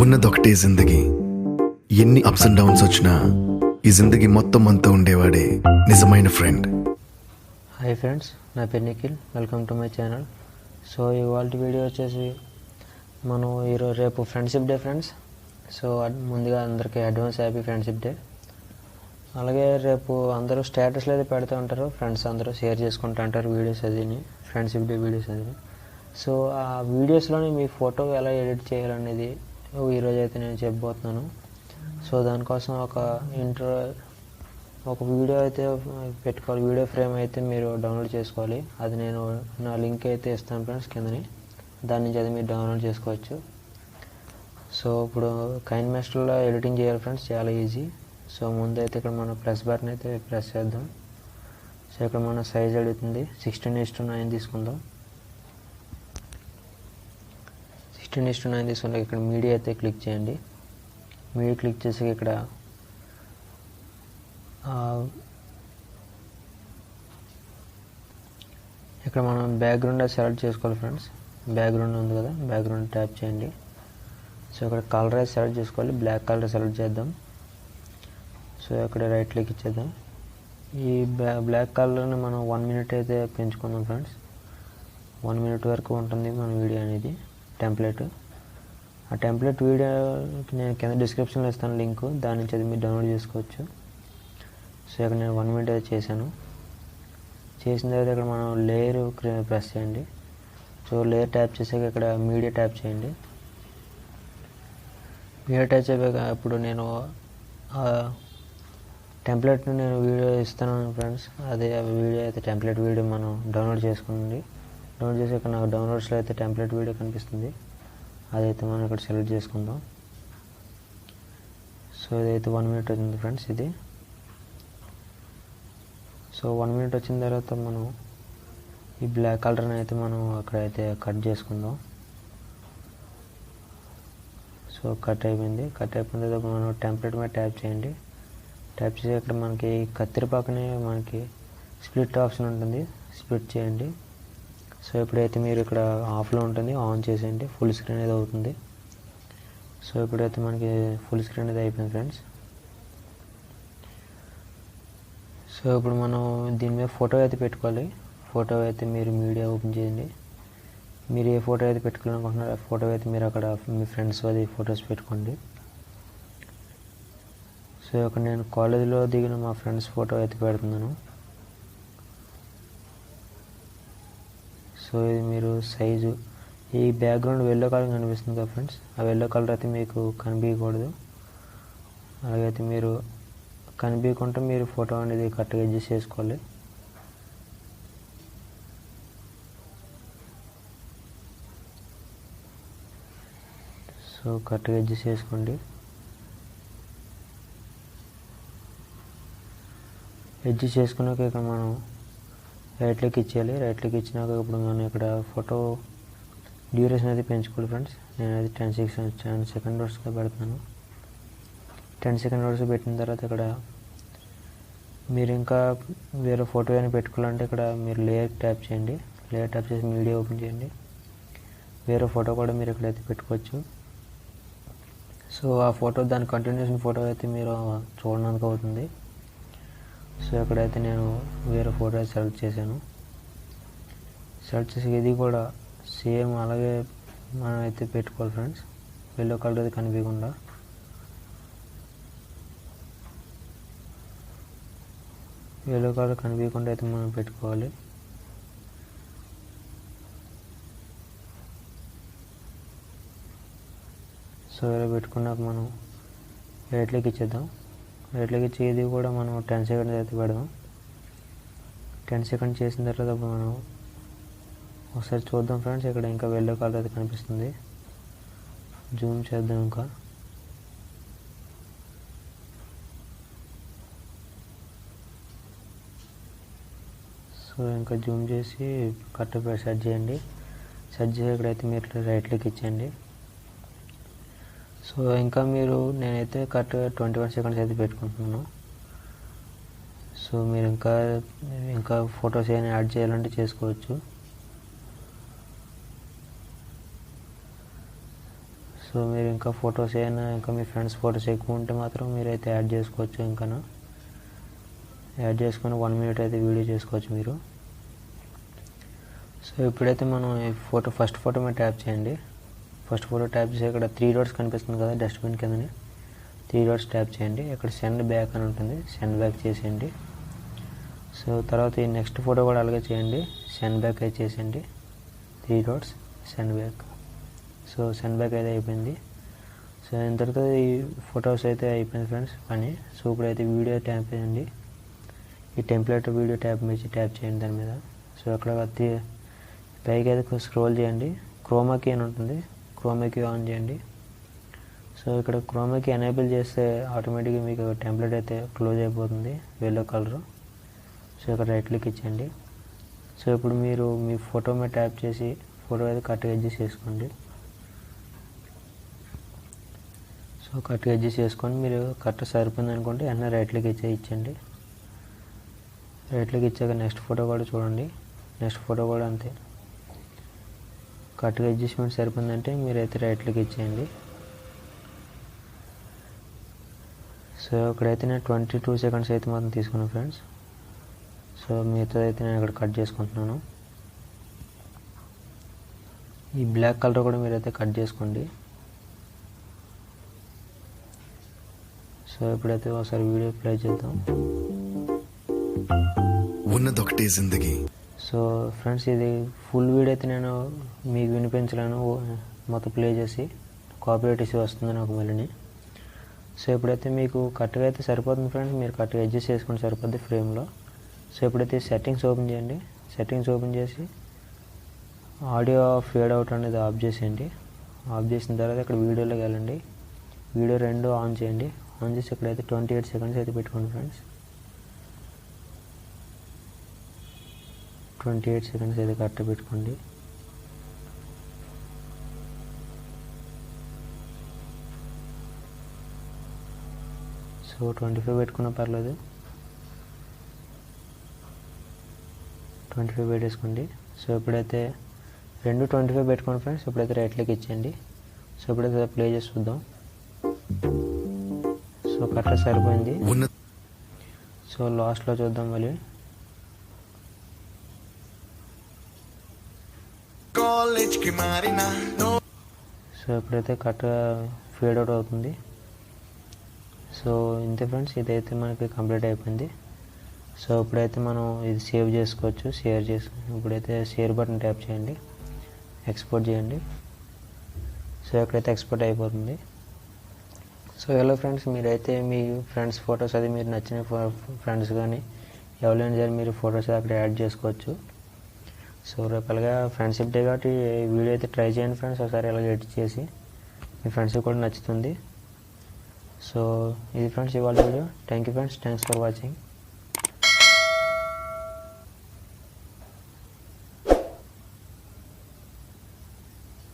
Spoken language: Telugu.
ఉన్నదొకటే జిందగీ, ఎన్ని అప్స్ అండ్ డౌన్స్ వచ్చినా ఈ జిందగీ మొత్తం అంతా ఉండేవాడే నిజమైన ఫ్రెండ్. హాయ్ ఫ్రెండ్స్, నా పేరు Nikhil. Welcome to my channel. So ఇవాళ వీడియో వచ్చేసి మనం రేపు ఫ్రెండ్షిప్ డే ఫ్రెండ్స్. సో ముందుగా అందరికీ అడ్వాన్స్ హ్యాపీ ఫ్రెండ్షిప్ డే. అలాగే రేపు అందరూ స్టేటస్లో అయితే పెడుతూ ఉంటారు, ఫ్రెండ్స్ అందరూ షేర్ చేసుకుంటూ ఉంటారు వీడియోస్ అదిని, ఫ్రెండ్షిప్ డే వీడియోస్ అదిని. సో ఆ వీడియోస్లోని మీ ఫోటో ఎలా ఎడిట్ చేయాలనేది ఈరోజు అయితే నేను చెప్పబోతున్నాను. సో దానికోసం ఒక వీడియో అయితే పెట్టుకోవాలి, వీడియో ఫ్రేమ్ అయితే మీరు డౌన్లోడ్ చేసుకోవాలి. అది నేను నా లింక్ అయితే ఇస్తాను ఫ్రెండ్స్ కిందని, దాని నుంచి అది మీరు డౌన్లోడ్ చేసుకోవచ్చు. సో ఇప్పుడు కైన్మాస్టర్లో ఎడిటింగ్ చేయాలి ఫ్రెండ్స్, చాలా ఈజీ. సో ముందైతే ఇక్కడ మన ప్రెస్ బటన్ అయితే ప్రెస్ చేద్దాం. సో ఇక్కడ మన సైజ్ అడుగుతుంది, 16:9 తీసుకుందాం. 16:9 తీసుకుంటే ఇక్కడ మీడియా అయితే క్లిక్ చేయండి. మీడియా క్లిక్ చేసి ఇక్కడ మనం బ్యాక్గ్రౌండ్ సెలెక్ట్ చేసుకోవాలి ఫ్రెండ్స్. బ్యాక్గ్రౌండ్ ఉంది కదా, బ్యాక్గ్రౌండ్ ట్యాప్ చేయండి. సో ఇక్కడ కలర్ అయితే సెలెక్ట్ చేసుకోవాలి, బ్లాక్ కలర్ సెలెక్ట్ చేద్దాం. సో ఇక్కడ రైట్ క్లిక్ ఇచ్చేద్దాం. ఈ బ్లాక్ కలర్ని మనం 1 minute అయితే పెంచుకుందాం ఫ్రెండ్స్. 1 minute వరకు ఉంటుంది మన వీడియో అనేది టెంప్లెట్. ఆ టెంప్లెట్ వీడియో నేను కింద డిస్క్రిప్షన్లో ఇస్తాను లింక్, దాని నుంచి అది మీరు డౌన్లోడ్ చేసుకోవచ్చు. సో ఇక్కడ నేను 1 minute అయితే చేశాను. చేసిన తర్వాత ఇక్కడ మనం లేయర్ ప్రెస్ చేయండి. సో లేయర్ ట్యాప్ చేసాక ఇక్కడ మీడియా ట్యాప్ చేయండి. మీడియా ట్యాప్ చేయక ఇప్పుడు నేను టెంప్లెట్ని నేను వీడియో ఇస్తాను ఫ్రెండ్స్. అదే వీడియో అయితే టెంప్లెట్ వీడియో మనం డౌన్లోడ్ చేసుకోండి. డౌన్లోడ్ చేసి ఇక్కడ నాకు డౌన్లోడ్స్లో అయితే టెంప్లెట్ వీడియో కనిపిస్తుంది, అదైతే మనం ఇక్కడ సెలెక్ట్ చేసుకుందాం. సో ఇదైతే 1 minute అవుతుంది ఫ్రెండ్స్ ఇది. సో 1 minute వచ్చిన తర్వాత మనం ఈ బ్లాక్ కలర్ని అయితే మనం అక్కడైతే కట్ చేసుకుందాం. సో కట్ అయిపోయింది. కట్ అయిపోయిన తర్వాత మనం టెంప్లెట్ మీద ట్యాప్ చేయండి. ట్యాప్ చేసి ఇక్కడ మనకి కత్తిరి పక్కనే మనకి స్ప్లిట్ ఆప్షన్ ఉంటుంది, స్ప్లిట్ చేయండి. సో ఇప్పుడైతే మీరు ఇక్కడ ఆఫ్లో ఉంటుంది, ఆన్ చేసేయండి, ఫుల్ స్క్రీన్ అనేది అవుతుంది. సో ఇప్పుడైతే మనకి ఫుల్ స్క్రీన్ అనేది అయిపోయింది ఫ్రెండ్స్. సో ఇప్పుడు మనం దీని మీద ఫోటో అయితే పెట్టుకోవాలి. ఫోటో అయితే మీరు మీడియా ఓపెన్ చేయండి. మీరు ఏ ఫోటో అయితే పెట్టుకోవాలనుకుంటున్నారో ఆ ఫోటో అయితే మీరు అక్కడ మీ ఫ్రెండ్స్ అది ఫొటోస్ పెట్టుకోండి. సో ఇక్కడ నేను కాలేజీలో దిగిన మా ఫ్రెండ్స్ ఫోటో అయితే పెడుతున్నాను. సో ఇది మీరు సైజు, ఈ బ్యాక్గ్రౌండ్ ఎల్లో కలర్ కనిపిస్తుంది కదా ఫ్రెండ్స్, ఆ ఎల్లో కలర్ అయితే మీకు కనిపించకూడదు. అలాగైతే మీరు కనిపించకుండా మీరు ఫోటో అనేది కరెక్ట్గా అడ్జస్ట్ చేసుకోవాలి. సో కరెక్ట్గా అడ్జస్ట్ చేసుకోండి. అడ్జస్ట్ చేసుకున్నాక ఇక్కడ మనం రైట్ క్లిక్ ఇచ్చేయాలి. రైట్ క్లిక్ ఇచ్చినాక ఇప్పుడు మనం ఇక్కడ ఫోటో డ్యూరేషన్ అయితే పెంచుకోవాలి ఫ్రెండ్స్. నేను అది 10 seconds పెడుతున్నాను. 10 seconds పెట్టిన తర్వాత ఇక్కడ మీరు ఇంకా వేరే ఫోటో అని పెట్టుకోవాలంటే ఇక్కడ మీరు లేయర్ ట్యాప్ చేయండి. లేయర్ ట్యాప్ చేసి మీడియా ఓపెన్ చేయండి. వేరే ఫోటో కూడా మీరు ఇక్కడైతే పెట్టుకోవచ్చు. సో ఆ ఫోటో, దాని కంటిన్యూషన్ ఫోటో అయితే మీరు చూడడానికి అవుతుంది. సో ఇక్కడైతే నేను వేరే ఫోటో సెలెక్ట్ చేశాను. సెలెక్ట్ చేసి ఇది కూడా సేమ్ అలాగే మనం అయితే పెట్టుకోవాలి ఫ్రెండ్స్, ఎల్లో కలర్ అయితే కనిపించకుండా. ఎల్లో కలర్ కనిపించకుండా అయితే మనం పెట్టుకోవాలి. సో ఇలా పెట్టుకున్నాక మనం రైట్లోకి ఇచ్చేద్దాం. రైట్లోకి ఇచ్చి ఇది కూడా మనం 10 seconds అయితే పెడదాం. 10 seconds చేసిన తర్వాత మనం ఒకసారి చూద్దాం ఫ్రెండ్స్. ఇక్కడ ఇంకా ఎల్లో కలర్ అయితే కనిపిస్తుంది, జూమ్ చేద్దాం ఇంకా. సో ఇంకా జూమ్ చేసి కరెక్ట్ సెట్ చేయండి. సెట్ చేసి ఇక్కడైతే మీరు రైట్ క్లిక్ ఇచ్చేయండి. సో ఇంకా నేనైతే కరెక్ట్గా 21 seconds అయితే పెట్టుకుంటున్నాను. సో మీరు ఇంకా ఫొటోస్ ఏమైనా యాడ్ చేయాలంటే చేసుకోవచ్చు. సో మీరు ఇంకా ఫొటోస్ అయినా ఇంకా మీ ఫ్రెండ్స్ ఫొటోస్ ఎక్కువ ఉంటే మాత్రం మీరైతే యాడ్ చేసుకోవచ్చు. ఇంకా యాడ్ చేసుకొని 1 minute అయితే వీడియో చేసుకోవచ్చు మీరు. సో ఇప్పుడైతే మనం ఈ ఫస్ట్ ఫోటో మీద ట్యాప్ చేయండి. ఫస్ట్ ఫోటో ట్యాప్ చేసి ఇక్కడ 3 dots కనిపిస్తుంది కదా డస్ట్బిన్ కిందని, 3 dots ట్యాప్ చేయండి. ఇక్కడ సెండ్ బ్యాక్ అని ఉంటుంది, సెండ్ బ్యాక్ చేసేయండి. సో తర్వాత ఈ నెక్స్ట్ ఫోటో కూడా అలాగే చేయండి, సెండ్ బ్యాక్ అయితే చేసేయండి. 3 dots send back. So send back అయితే అయిపోయింది. సో ఇంతటితో ఈ ఫొటోస్ అయితే అయిపోయింది ఫ్రెండ్స్ పని. సో ఇప్పుడైతే వీడియో ట్యాప్ చేయండి. ఈ టెంప్లెట్ వీడియో ట్యాప్ మీద ట్యాప్ చేయండి దాని మీద. సో అక్కడ పైకి అయితే స్క్రోల్ చేయండి, క్రోమా కీ అని ఉంటుంది, క్రోమా కీ ఆన్ చేయండి. సో ఇక్కడ క్రోమా కీ ఎనేబుల్ చేస్తే ఆటోమేటిక్గా మీకు టెంప్లెట్ అయితే క్లోజ్ అయిపోతుంది ఎల్లో కలర్. సో ఇక్కడ రైట్ క్లిక్ ఇచ్చేయండి. సో ఇప్పుడు మీరు మీ ఫోటో మీద ట్యాప్ చేసి ఫోటో అయితే కరెక్ట్గా అడ్జస్ట్ చేసుకోండి. సో కరెక్ట్గా అడ్జస్ట్ చేసుకొని మీరు కరెక్ట్ సరిపోయింది అనుకుంటే వెంటనే రైట్ క్లిక్ ఇచ్చేయండి. రైట్ క్లిక్ ఇచ్చాక నెక్స్ట్ ఫోటో కూడా చూడండి, నెక్స్ట్ ఫోటో కూడా అంతే కరెక్ట్గా అడ్జస్ట్మెంట్ సరిపోయిందంటే మీరైతే రైట్ క్లిక్ ఇచ్చేయండి. సో ఇక్కడైతే నేను 22 seconds అయితే మాత్రం తీసుకున్నాను ఫ్రెండ్స్. సో మిగతా అయితే నేను ఇక్కడ కట్ చేసుకుంటున్నాను. ఈ బ్లాక్ కలర్ కూడా మీరైతే కట్ చేసుకోండి. సో ఇప్పుడైతే ఒకసారి వీడియో ప్లే చేద్దాం. ఉన్నదొకటే జిందగీ. సో ఫ్రెండ్స్ ఇది ఫుల్ వీడియో అయితే నేను మీకు వినిపించలేను, మొత్తం ప్లే చేసి కాపీరైట్ ఇష్యూ వస్తుంది నాకు మళ్ళీ. సో ఇప్పుడైతే మీకు కరెక్ట్గా అయితే సరిపోతుంది ఫ్రెండ్స్, మీరు కరెక్ట్గా అడ్జస్ట్ చేసుకుంటే సరిపోద్ది ఫ్రేమ్లో. సో ఇప్పుడైతే సెట్టింగ్స్ ఓపెన్ చేయండి. సెట్టింగ్స్ ఓపెన్ చేసి ఆడియో ఫేడ్ అవుట్ అనేది ఆఫ్ చేసేయండి. ఆఫ్ చేసిన తర్వాత ఇక్కడ వీడియోలోకి వెళ్ళండి, వీడియో 2 ఆన్ చేయండి. ఆన్ చేసి ఇక్కడైతే 28 seconds అయితే పెట్టుకోండి ఫ్రెండ్స్. 28 seconds అయితే కరెక్ట్గా పెట్టుకోండి. సో 25 పెట్టుకున్నా పర్లేదు, 25 పెట్టేసుకోండి. సో ఇప్పుడైతే 25 పెట్టుకోండి ఫ్రెండ్స్. ఇప్పుడైతే రైట్ క్లిక్ ఇచ్చేయండి. సో ఇప్పుడైతే ప్లే చేసి చూద్దాం. సో కరెక్ట్గా సరిపోయింది. సో లాస్ట్లో చూద్దాం మళ్ళీ. సో ఇప్పుడైతే కరెక్ట్గా ఫేడ్ అవుట్ అవుతుంది. సో ఇంతే ఫ్రెండ్స్, ఇదైతే మనకి కంప్లీట్ అయిపోయింది. సో ఇప్పుడైతే మనం ఇది సేవ్ చేసుకోవచ్చు, షేర్ చేసి ఇప్పుడైతే షేర్ బటన్ ట్యాప్ చేయండి, ఎక్స్పోర్ట్ చేయండి. సో ఎక్కడైతే ఎక్స్పోర్ట్ అయిపోతుంది. సో హలో ఫ్రెండ్స్, మీరైతే మీ ఫ్రెండ్స్ ఫొటోస్ అది మీరు నచ్చిన ఫ్రెండ్స్ కానీ ఎవరైనా సరే మీరు ఫొటోస్ అక్కడ యాడ్ చేసుకోవచ్చు. సో రేపు అలాగా ఫ్రెండ్షిప్ డే కాబట్టి వీడియో అయితే ట్రై చేయండి ఫ్రెండ్స్, ఒకసారి అలాగే ఎడిట్ చేసి మీ ఫ్రెండ్స్కి కూడా నచ్చుతుంది. సో ఇది ఫ్రెండ్స్ ఇవాళ video. Thank you friends, thanks for watching.